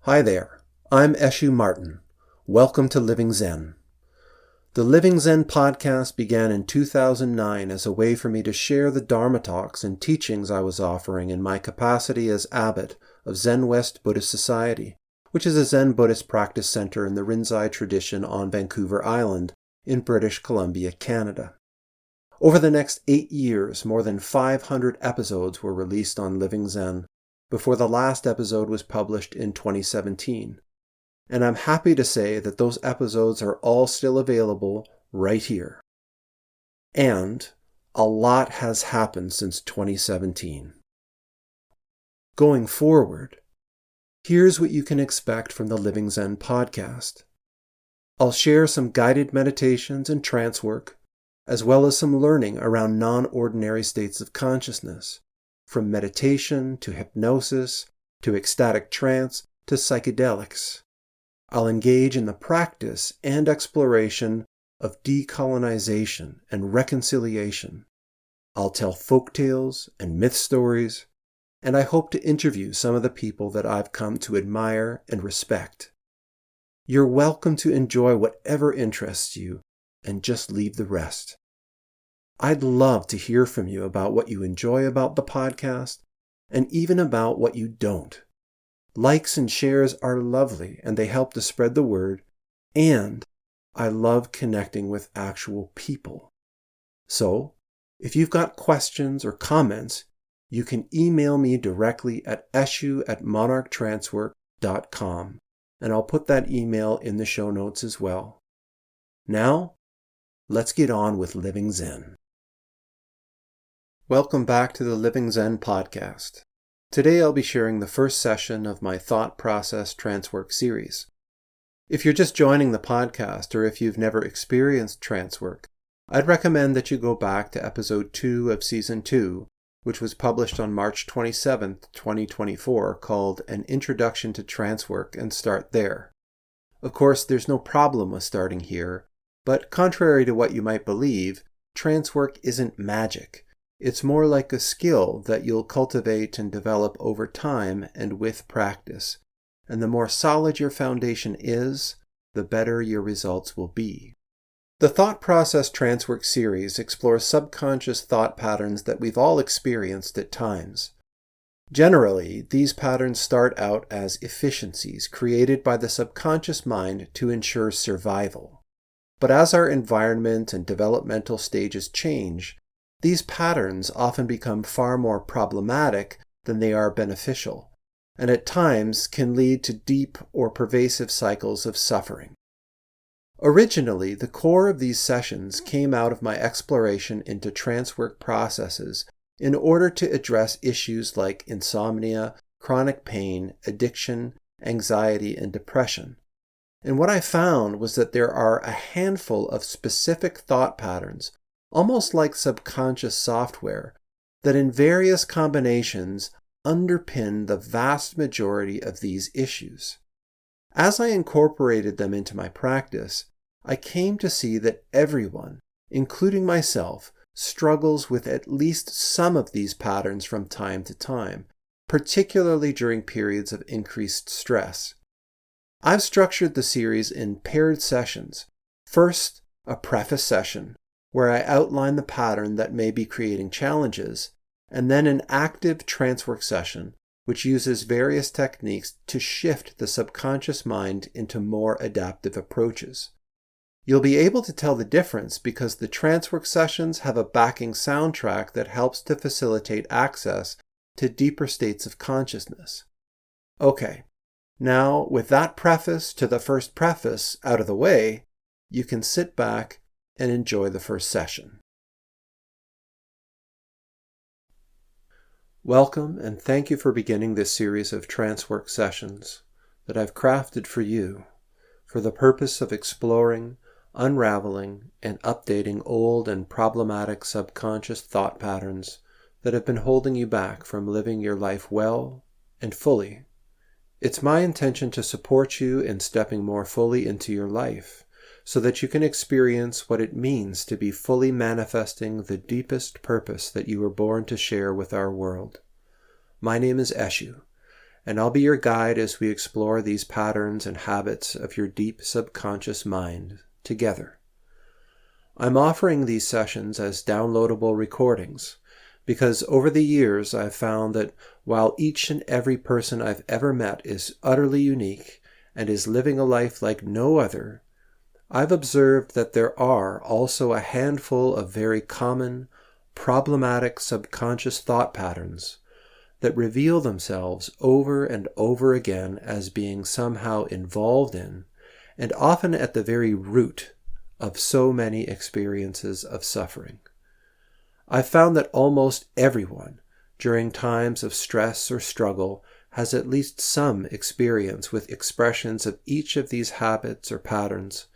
Hi there, I'm Eshu Martin. Welcome to Living Zen. The Living Zen podcast began in 2009 as a way for me to share the Dharma talks and teachings I was offering in my capacity as abbot of Zen West Buddhist Society, which is a Zen Buddhist practice center in the Rinzai tradition on Vancouver Island in British Columbia, Canada. Over the next 8 years, more than 500 episodes were released on Living Zen, before the last episode was published in 2017. And I'm happy to say that those episodes are all still available right here. And a lot has happened since 2017. Going forward, here's what you can expect from the Living Zen podcast. I'll share some guided meditations and trance work, as well as some learning around non-ordinary states of consciousness, from meditation to hypnosis to ecstatic trance to psychedelics. I'll engage in the practice and exploration of decolonization and reconciliation. I'll tell folktales and myth stories, and I hope to interview some of the people that I've come to admire and respect. You're welcome to enjoy whatever interests you and just leave the rest. I'd love to hear from you about what you enjoy about the podcast and even about what you don't. Likes and shares are lovely and they help to spread the word, and I love connecting with actual people. So, if you've got questions or comments, you can email me directly at eshu@monarchtrancework.com, and I'll put that email in the show notes as well. Now, let's get on with Living Zen. Welcome back to the Living Zen podcast. Today I'll be sharing the first session of my Thought Process Trancework series. If you're just joining the podcast or if you've never experienced trance work, I'd recommend that you go back to episode 2 of season 2, which was published on March 27th, 2024, called An Introduction to Trance Work, and start there. Of course, there's no problem with starting here, but contrary to what you might believe, trance work isn't magic. It's more like a skill that you'll cultivate and develop over time and with practice. And the more solid your foundation is, the better your results will be. The Thought Process Trancework series explores subconscious thought patterns that we've all experienced at times. Generally, these patterns start out as efficiencies created by the subconscious mind to ensure survival. But as our environment and developmental stages change, these patterns often become far more problematic than they are beneficial, and at times can lead to deep or pervasive cycles of suffering. Originally, the core of these sessions came out of my exploration into trance work processes in order to address issues like insomnia, chronic pain, addiction, anxiety, and depression. And what I found was that there are a handful of specific thought patterns, almost like subconscious software, that in various combinations underpin the vast majority of these issues. As I incorporated them into my practice, I came to see that everyone, including myself, struggles with at least some of these patterns from time to time, particularly during periods of increased stress. I've structured the series in paired sessions. First, a preface session, where I outline the pattern that may be creating challenges, and then an active trance work session, which uses various techniques to shift the subconscious mind into more adaptive approaches. You'll be able to tell the difference because the trance work sessions have a backing soundtrack that helps to facilitate access to deeper states of consciousness. Okay, now with that preface to the first preface out of the way, you can sit back and enjoy the first session. Welcome and thank you for beginning this series of trance work sessions that I've crafted for you for the purpose of exploring, unraveling, and updating old and problematic subconscious thought patterns that have been holding you back from living your life well and fully. It's my intention to support you in stepping more fully into your life, so that you can experience what it means to be fully manifesting the deepest purpose that you were born to share with our world. My name is Eshu, and I'll be your guide as we explore these patterns and habits of your deep subconscious mind together. I'm offering these sessions as downloadable recordings because over the years I've found that while each and every person I've ever met is utterly unique and is living a life like no other, I've observed that there are also a handful of very common, problematic subconscious thought patterns that reveal themselves over and over again as being somehow involved in, and often at the very root of so many experiences of suffering. I've found that almost everyone, during times of stress or struggle, has at least some experience with expressions of each of these habits or patterns,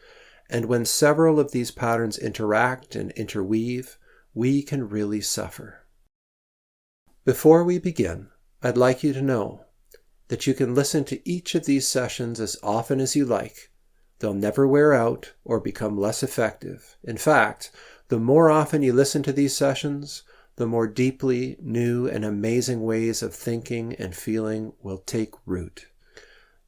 and when several of these patterns interact and interweave, we can really suffer. Before we begin, I'd like you to know that you can listen to each of these sessions as often as you like. They'll never wear out or become less effective. In fact, the more often you listen to these sessions, the more deeply new and amazing ways of thinking and feeling will take root.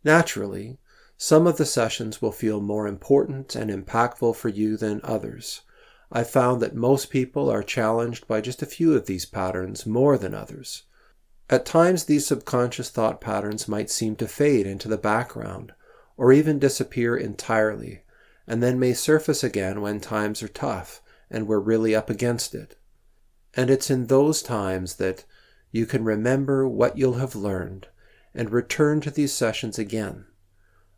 Naturally, some of the sessions will feel more important and impactful for you than others. I've found that most people are challenged by just a few of these patterns more than others. At times, these subconscious thought patterns might seem to fade into the background or even disappear entirely, and then may surface again when times are tough and we're really up against it. And it's in those times that you can remember what you'll have learned and return to these sessions again.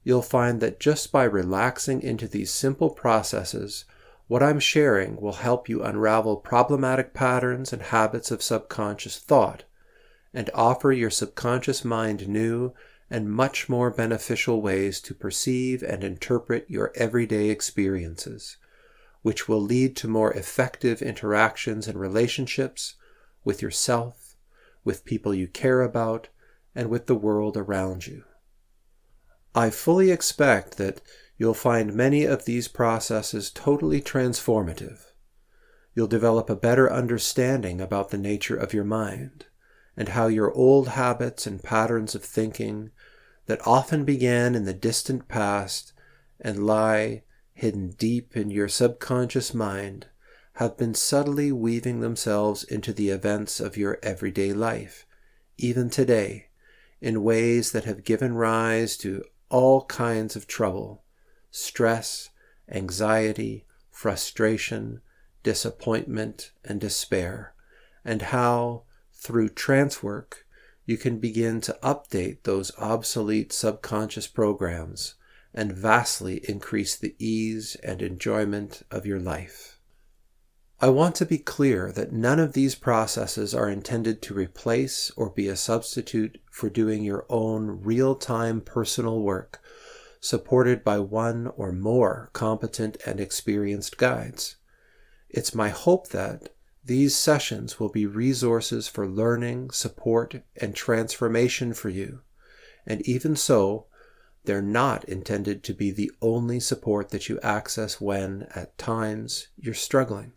You'll find that just by relaxing into these simple processes, what I'm sharing will help you unravel problematic patterns and habits of subconscious thought and offer your subconscious mind new and much more beneficial ways to perceive and interpret your everyday experiences, which will lead to more effective interactions and relationships with yourself, with people you care about, and with the world around you. I fully expect that you'll find many of these processes totally transformative. You'll develop a better understanding about the nature of your mind and how your old habits and patterns of thinking that often began in the distant past and lie hidden deep in your subconscious mind have been subtly weaving themselves into the events of your everyday life, even today, in ways that have given rise to all kinds of trouble, stress, anxiety, frustration, disappointment, and despair, and how, through trance work, you can begin to update those obsolete subconscious programs and vastly increase the ease and enjoyment of your life. I want to be clear that none of these processes are intended to replace or be a substitute for doing your own real-time personal work, supported by one or more competent and experienced guides. It's my hope that these sessions will be resources for learning, support, and transformation for you, and even so, they're not intended to be the only support that you access when, at times, you're struggling.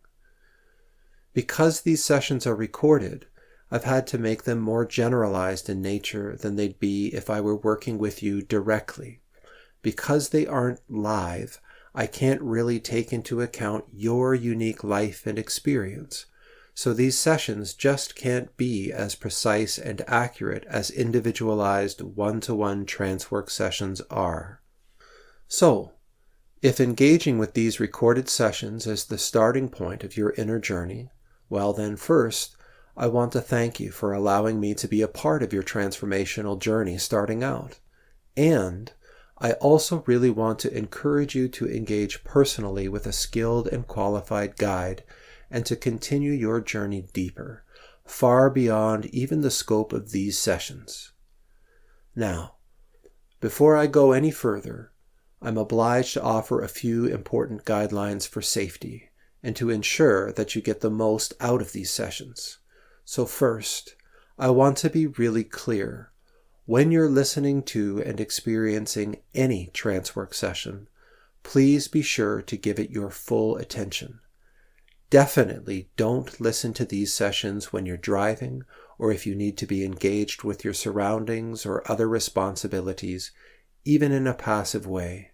Because these sessions are recorded, I've had to make them more generalized in nature than they'd be if I were working with you directly. Because they aren't live, I can't really take into account your unique life and experience. So these sessions just can't be as precise and accurate as individualized one-to-one trance work sessions are. So, if engaging with these recorded sessions is the starting point of your inner journey, well then first, I want to thank you for allowing me to be a part of your transformational journey starting out. And I also really want to encourage you to engage personally with a skilled and qualified guide and to continue your journey deeper, far beyond even the scope of these sessions. Now, before I go any further, I'm obliged to offer a few important guidelines for safety and to ensure that you get the most out of these sessions. So first, I want to be really clear. When you're listening to and experiencing any trance work session, please be sure to give it your full attention. Definitely don't listen to these sessions when you're driving or if you need to be engaged with your surroundings or other responsibilities, even in a passive way.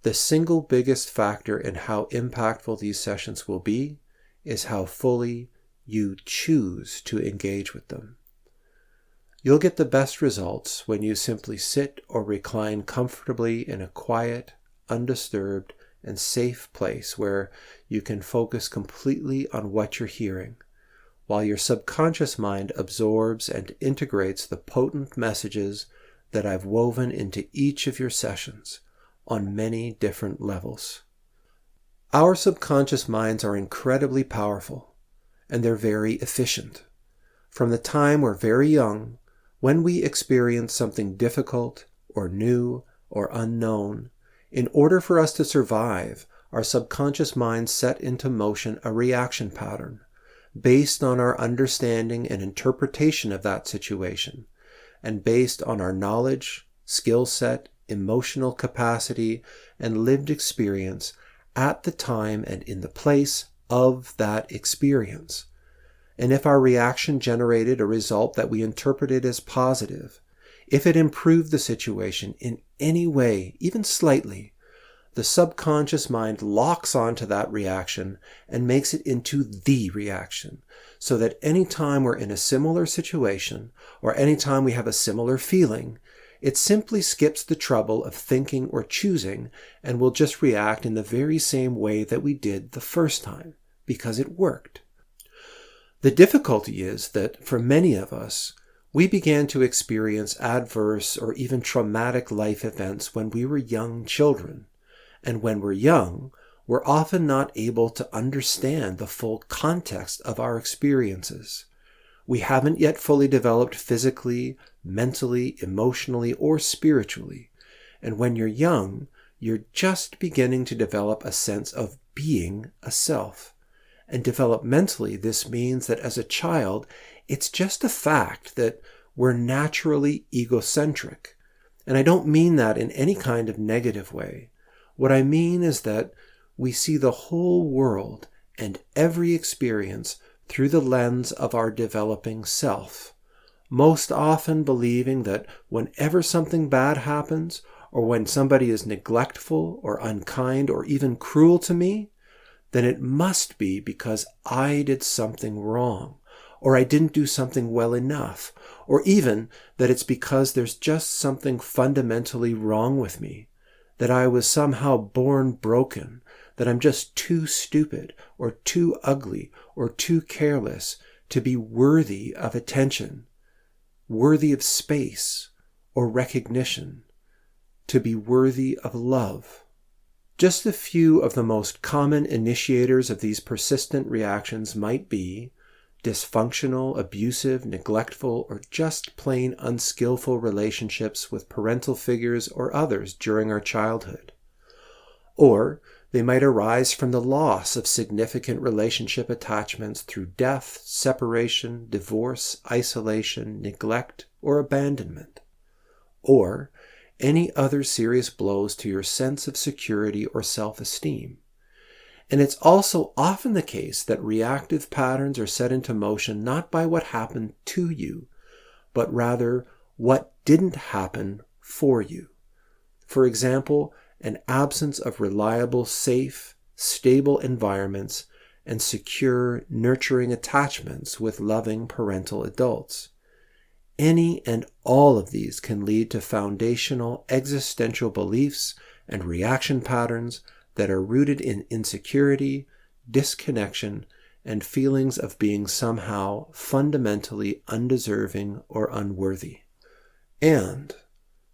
The single biggest factor in how impactful these sessions will be is how fully you choose to engage with them. You'll get the best results when you simply sit or recline comfortably in a quiet, undisturbed, and safe place where you can focus completely on what you're hearing, while your subconscious mind absorbs and integrates the potent messages that I've woven into each of your sessions on many different levels. Our subconscious minds are incredibly powerful, and they're very efficient. From the time we're very young, when we experience something difficult or new or unknown, in order for us to survive, our subconscious mind set into motion a reaction pattern based on our understanding and interpretation of that situation, and based on our knowledge, skill set, emotional capacity, and lived experience at the time and in the place of that experience. And if our reaction generated a result that we interpreted as positive, if it improved the situation in any way, even slightly, the subconscious mind locks onto that reaction and makes it into the reaction, so that any time we're in a similar situation, or any time we have a similar feeling, it simply skips the trouble of thinking or choosing and will just react in the very same way that we did the first time, because it worked. The difficulty is that for many of us, we began to experience adverse or even traumatic life events when we were young children. And when we're young, we're often not able to understand the full context of our experiences. We haven't yet fully developed physically, mentally, emotionally, or spiritually. And when you're young, you're just beginning to develop a sense of being a self. And developmentally, this means that as a child, it's just a fact that we're naturally egocentric. And I don't mean that in any kind of negative way. What I mean is that we see the whole world and every experience through the lens of our developing self, most often believing that whenever something bad happens, or when somebody is neglectful or unkind or even cruel to me, then it must be because I did something wrong, or I didn't do something well enough, or even that it's because there's just something fundamentally wrong with me, that I was somehow born broken, that I'm just too stupid or too ugly or too careless to be worthy of attention, worthy of space or recognition, to be worthy of love. Just a few of the most common initiators of these persistent reactions might be dysfunctional, abusive, neglectful, or just plain unskillful relationships with parental figures or others during our childhood. Or they might arise from the loss of significant relationship attachments through death, separation, divorce, isolation, neglect, or abandonment. Or any other serious blows to your sense of security or self-esteem. And it's also often the case that reactive patterns are set into motion not by what happened to you, but rather what didn't happen for you. For example, an absence of reliable, safe, stable environments and secure, nurturing attachments with loving parental adults. Any and all of these can lead to foundational existential beliefs and reaction patterns that are rooted in insecurity, disconnection, and feelings of being somehow fundamentally undeserving or unworthy. And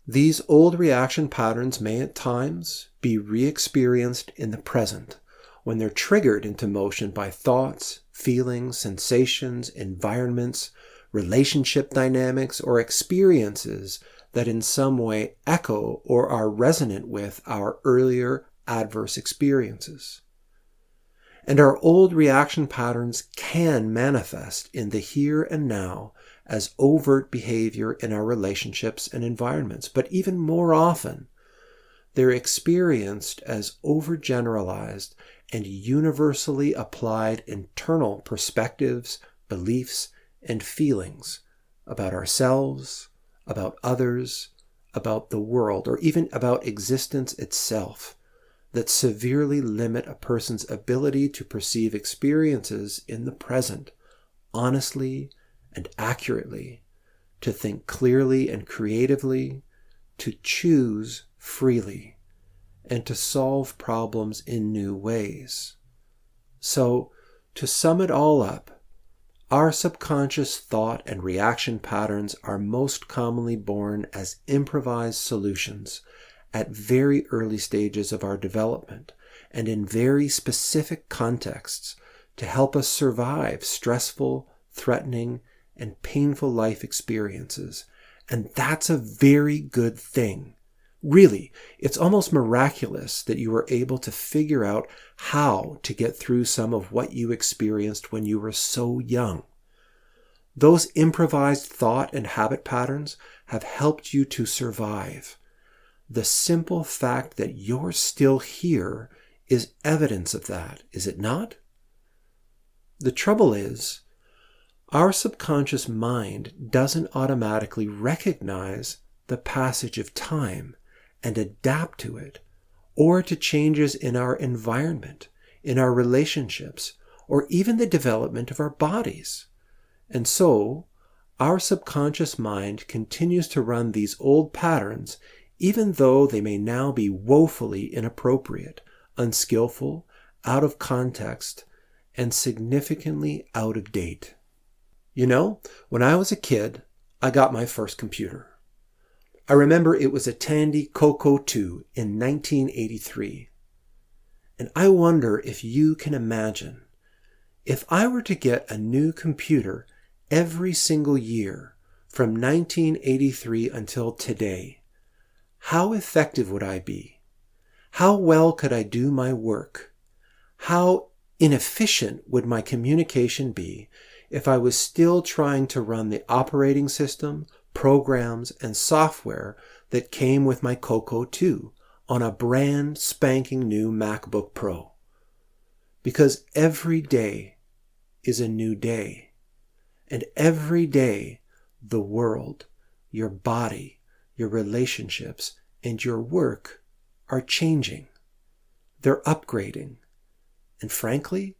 these old reaction patterns may at times be re-experienced in the present, when they're triggered into motion by thoughts, feelings, sensations, environments, relationship dynamics, or experiences that in some way echo or are resonant with our earlier adverse experiences. And our old reaction patterns can manifest in the here and now as overt behavior in our relationships and environments, but even more often, they're experienced as overgeneralized and universally applied internal perspectives, beliefs, and feelings about ourselves, about others, about the world, or even about existence itself that severely limit a person's ability to perceive experiences in the present honestly and accurately, to think clearly and creatively, to choose freely, and to solve problems in new ways. So, to sum it all up, our subconscious thought and reaction patterns are most commonly born as improvised solutions at very early stages of our development and in very specific contexts to help us survive stressful, threatening, and painful life experiences. And that's a very good thing. Really, it's almost miraculous that you were able to figure out how to get through some of what you experienced when you were so young. Those improvised thought and habit patterns have helped you to survive. The simple fact that you're still here is evidence of that, is it not? The trouble is, our subconscious mind doesn't automatically recognize the passage of time and adapt to it, or to changes in our environment, in our relationships, or even the development of our bodies. And so, our subconscious mind continues to run these old patterns even though they may now be woefully inappropriate, unskillful, out of context, and significantly out of date. You know, when I was a kid, I got my first computer. I remember it was a Tandy Coco 2 in 1983. And I wonder if you can imagine, if I were to get a new computer every single year from 1983 until today, how effective would I be? How well could I do my work? How inefficient would my communication be if I was still trying to run the operating system, programs, and software that came with my Coco 2 on a brand spanking new MacBook Pro? Because every day is a new day. And every day, the world, your body, your relationships, and your work are changing. They're upgrading. And frankly,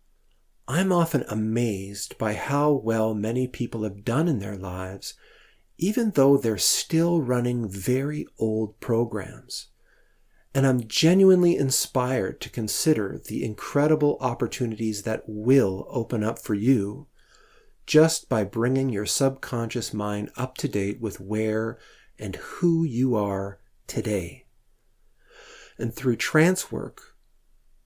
I'm often amazed by how well many people have done in their lives, even though they're still running very old programs. And I'm genuinely inspired to consider the incredible opportunities that will open up for you just by bringing your subconscious mind up to date with where and who you are today. And through trance work,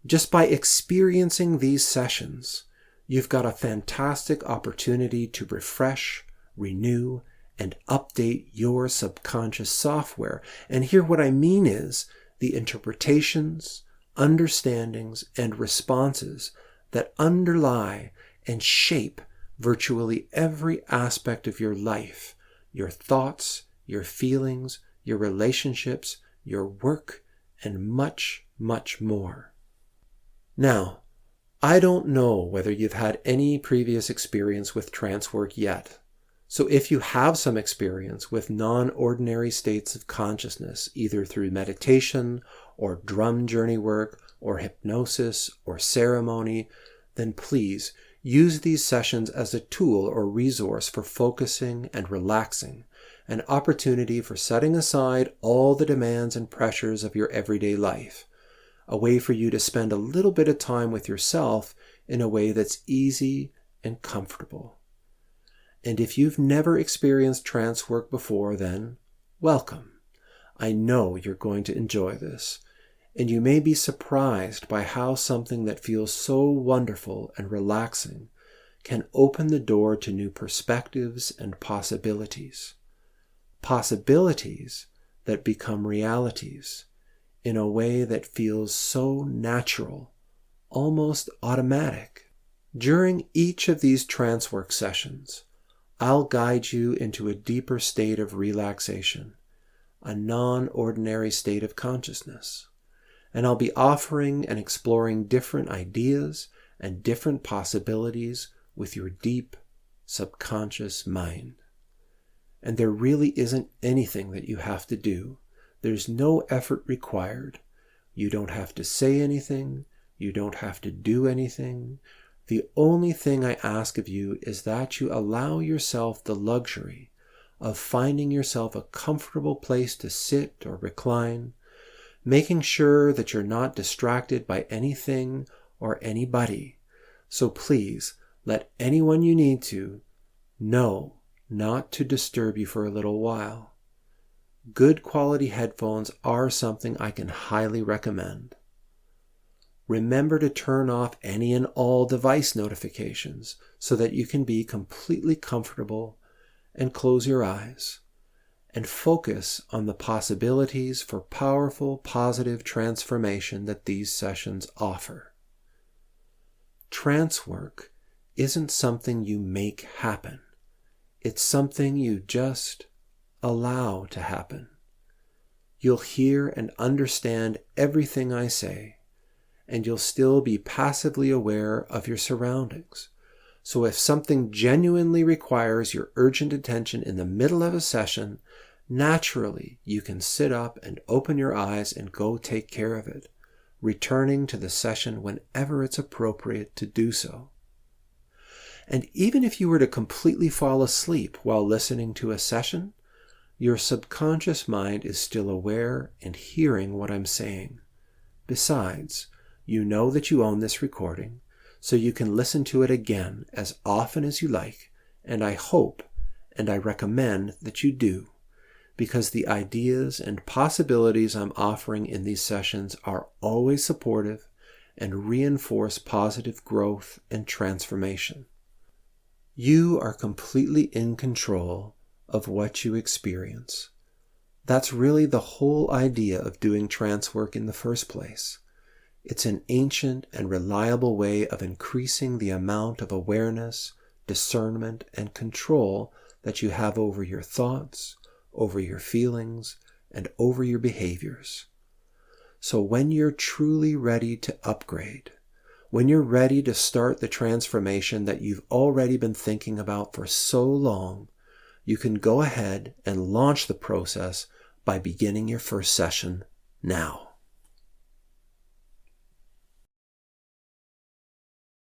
just by experiencing these sessions, you've got a fantastic opportunity to refresh, renew, and update your subconscious software. And here what I mean is the interpretations, understandings, and responses that underlie and shape virtually every aspect of your life, your thoughts, your feelings, your relationships, your work, and much, much more. Now, I don't know whether you've had any previous experience with trance work yet. So if you have some experience with non-ordinary states of consciousness, either through meditation or drum journey work or hypnosis or ceremony, then please use these sessions as a tool or resource for focusing and relaxing, an opportunity for setting aside all the demands and pressures of your everyday life, a way for you to spend a little bit of time with yourself in a way that's easy and comfortable. And if you've never experienced trance work before, then welcome. I know you're going to enjoy this, and you may be surprised by how something that feels so wonderful and relaxing can open the door to new perspectives and possibilities. Possibilities that become realities in a way that feels so natural, almost automatic. During each of these trance work sessions, I'll guide you into a deeper state of relaxation, a non-ordinary state of consciousness. And I'll be offering and exploring different ideas and different possibilities with your deep, subconscious mind. And there really isn't anything that you have to do. There's no effort required. You don't have to say anything. You don't have to do anything. The only thing I ask of you is that you allow yourself the luxury of finding yourself a comfortable place to sit or recline, making sure that you're not distracted by anything or anybody. So please, let anyone you need to know not to disturb you for a little while. Good quality headphones are something I can highly recommend. Remember to turn off any and all device notifications so that you can be completely comfortable, and close your eyes and focus on the possibilities for powerful positive transformation that these sessions offer. Trance work isn't something you make happen. It's something you just allow to happen. You'll hear and understand everything I say, and you'll still be passively aware of your surroundings. So if something genuinely requires your urgent attention in the middle of a session, naturally you can sit up and open your eyes and go take care of it, returning to the session whenever it's appropriate to do so. And even if you were to completely fall asleep while listening to a session, your subconscious mind is still aware and hearing what I'm saying. Besides, you know that you own this recording, so you can listen to it again as often as you like, and I hope and I recommend that you do, because the ideas and possibilities I'm offering in these sessions are always supportive and reinforce positive growth and transformation. You are completely in control of what you experience. That's really the whole idea of doing trance work in the first place. It's an ancient and reliable way of increasing the amount of awareness, discernment, and control that you have over your thoughts, over your feelings, and over your behaviors. So when you're truly ready to upgrade, when you're ready to start the transformation that you've already been thinking about for so long, you can go ahead and launch the process by beginning your first session now.